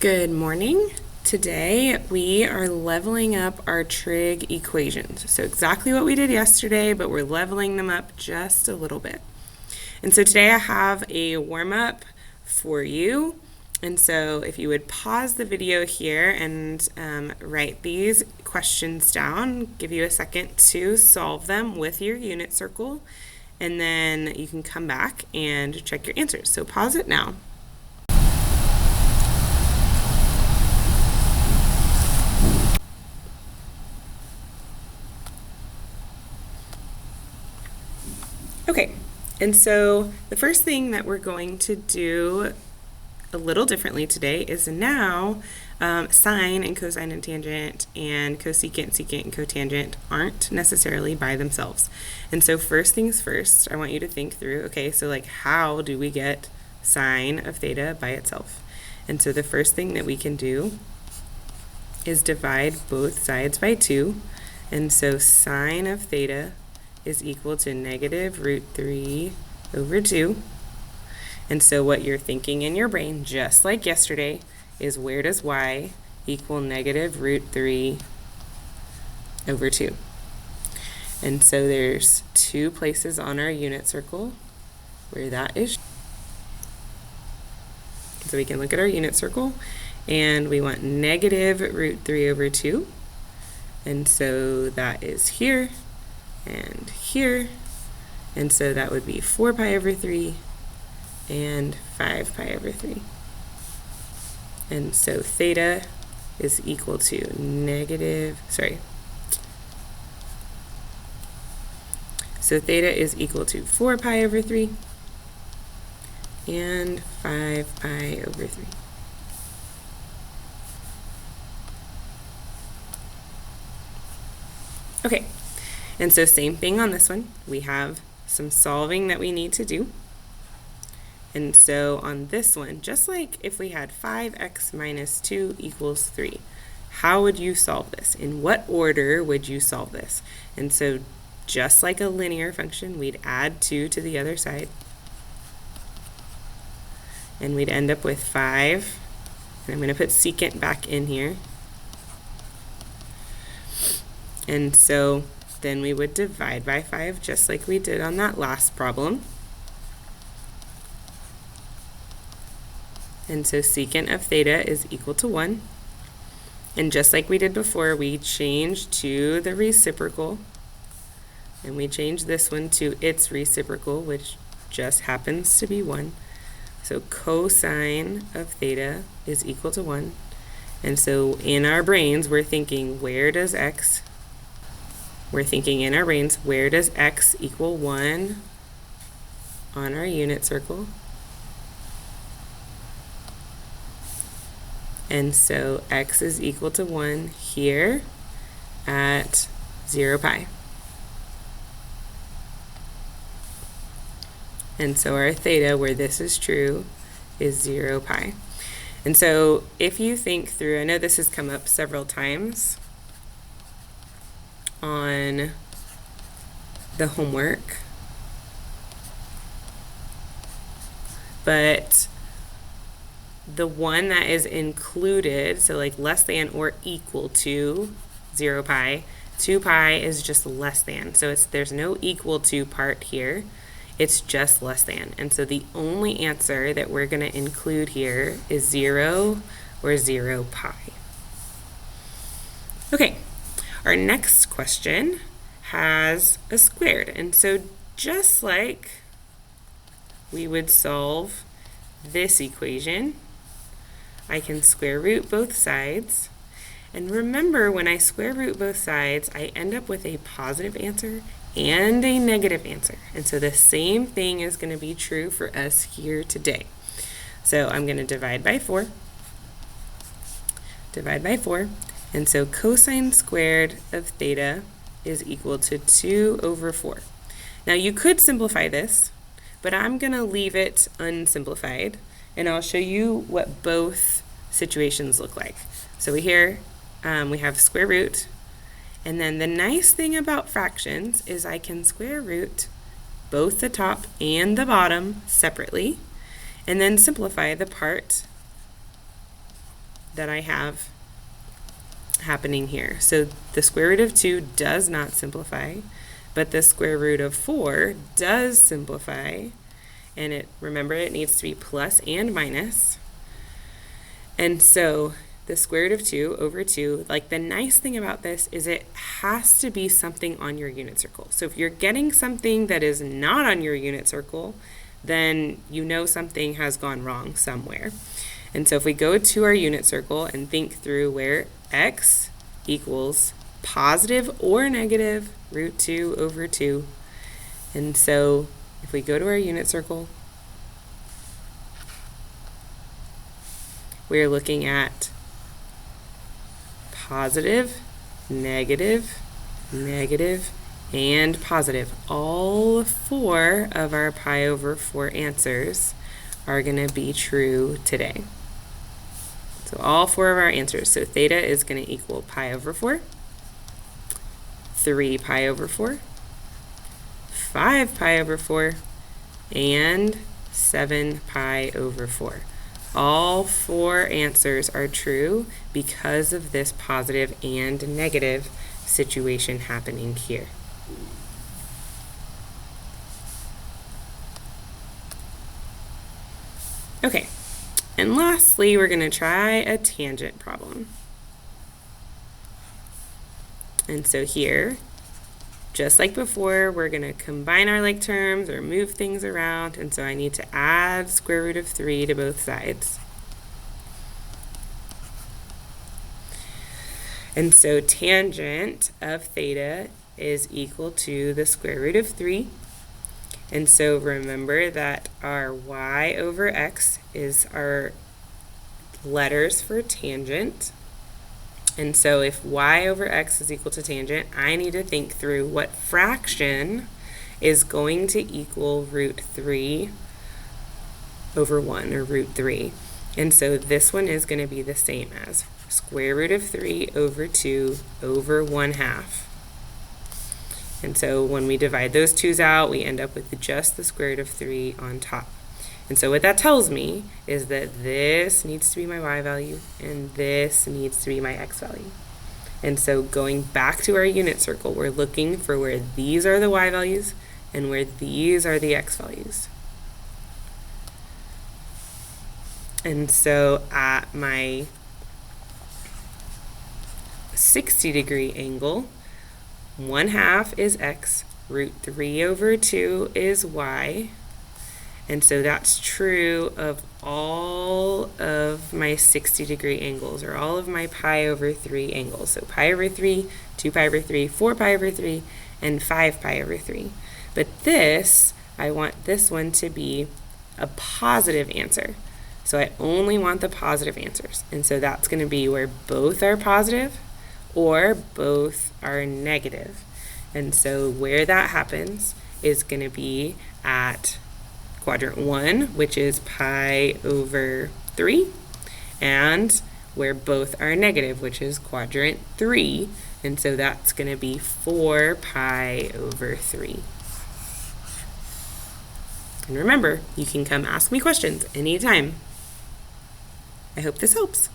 Good morning. Today we are leveling up our trig equations. So exactly what we did yesterday, but we're leveling them up just a little bit. And so today I have a warm-up for you. And so if you would pause the video here and write these questions down, give you a second to solve them with your unit circle, and then you can come back and check your answers. So pause it now. Okay, and so the first thing that we're going to do a little differently today is now sine and cosine and tangent and cosecant, secant, and cotangent aren't necessarily by themselves. And so first things first, I want you to think through, okay, so like how do we get sine of theta by itself? And so the first thing that we can do is divide both sides by 2. And so sine of theta is equal to negative root 3 over 2. And so what you're thinking in your brain, just like yesterday, is where does y equal negative root 3 over 2? And so there's 2 places on our unit circle where that is. So we can look at our unit circle, and we want negative root 3 over 2. And so that is here and here, and so that would be 4 pi over 3 and 5 pi over 3. And so theta is equal to so theta is equal to 4 pi over 3 and 5 pi over 3. Okay. And so same thing on this one. We have some solving that we need to do. And so on this one, just like if we had 5x minus 2 equals 3, how would you solve this? In what order would you solve this? And so just like a linear function, we'd add 2 to the other side. And we'd end up with 5. And I'm going to put secant back in here. And so then we would divide by 5 just like we did on that last problem. And so secant of theta is equal to 1. And just like we did before, we change to the reciprocal. And we change this one to its reciprocal, which just happens to be 1. So cosine of theta is equal to 1. And so in our brains, we're thinking, where does x equal 1 on our unit circle? And so x is equal to 1 here at 0 pi. And so our theta, where this is true, is 0 pi. And so if you think through, I know this has come up several times on the homework, but the one that is included, so like less than or equal to 0 pi, 2 pi is just less than, so there's no equal to part here, it's just less than. And so the only answer that we're going to include here is 0 or 0 pi. Okay. Our next question has a squared, and so just like we would solve this equation, I can square root both sides, and remember when I square root both sides, I end up with a positive answer and a negative answer, and so the same thing is going to be true for us here today. So I'm going to divide by 4, and so cosine squared of theta is equal to 2 over 4. Now you could simplify this, but I'm going to leave it unsimplified, and I'll show you what both situations look like. So we have square root, and then the nice thing about fractions is I can square root both the top and the bottom separately, and then simplify the part that I have happening here. So the square root of 2 does not simplify, but the square root of 4 does simplify. And remember, it needs to be plus and minus. And so the square root of 2 over 2, like the nice thing about this is it has to be something on your unit circle. So if you're getting something that is not on your unit circle, then you know something has gone wrong somewhere. And so if we go to our unit circle and think through where x equals positive or negative root 2 over 2. And so if we go to our unit circle, we're looking at positive, negative, negative, and positive. All 4 of our pi over 4 answers are going to be true today. So all 4 of our answers. So theta is going to equal pi over 4, 3 pi over 4, 5 pi over 4, and 7 pi over 4. All 4 answers are true because of this positive and negative situation happening here. Okay, and lastly, we're going to try a tangent problem. And so here, just like before, we're going to combine our like terms or move things around, and so I need to add square root of 3 to both sides. And so tangent of theta is equal to the square root of 3. And so remember that our y over x is our letters for tangent. And so if y over x is equal to tangent, I need to think through what fraction is going to equal root 3 over 1, or root 3. And so this one is going to be the same as square root of 3 over 2 over 1/2. And so when we divide those 2's out, we end up with just the square root of 3 on top. And so what that tells me is that this needs to be my y value and this needs to be my x value. And so going back to our unit circle, we're looking for where these are the y values and where these are the x values. And so at my 60-degree angle, 1/2 is x, root 3 over 2 is y, and so that's true of all of my 60-degree angles, or all of my pi over 3 angles. So pi over 3, 2 pi over 3, 4 pi over 3, and 5 pi over 3. But this, I want this one to be a positive answer. So I only want the positive answers, and so that's going to be where both are positive or both are negative. And so where that happens is going to be at quadrant 1, which is pi over 3, and where both are negative, which is quadrant 3, and so that's going to be 4 pi over 3. And remember, you can come ask me questions anytime. I hope this helps.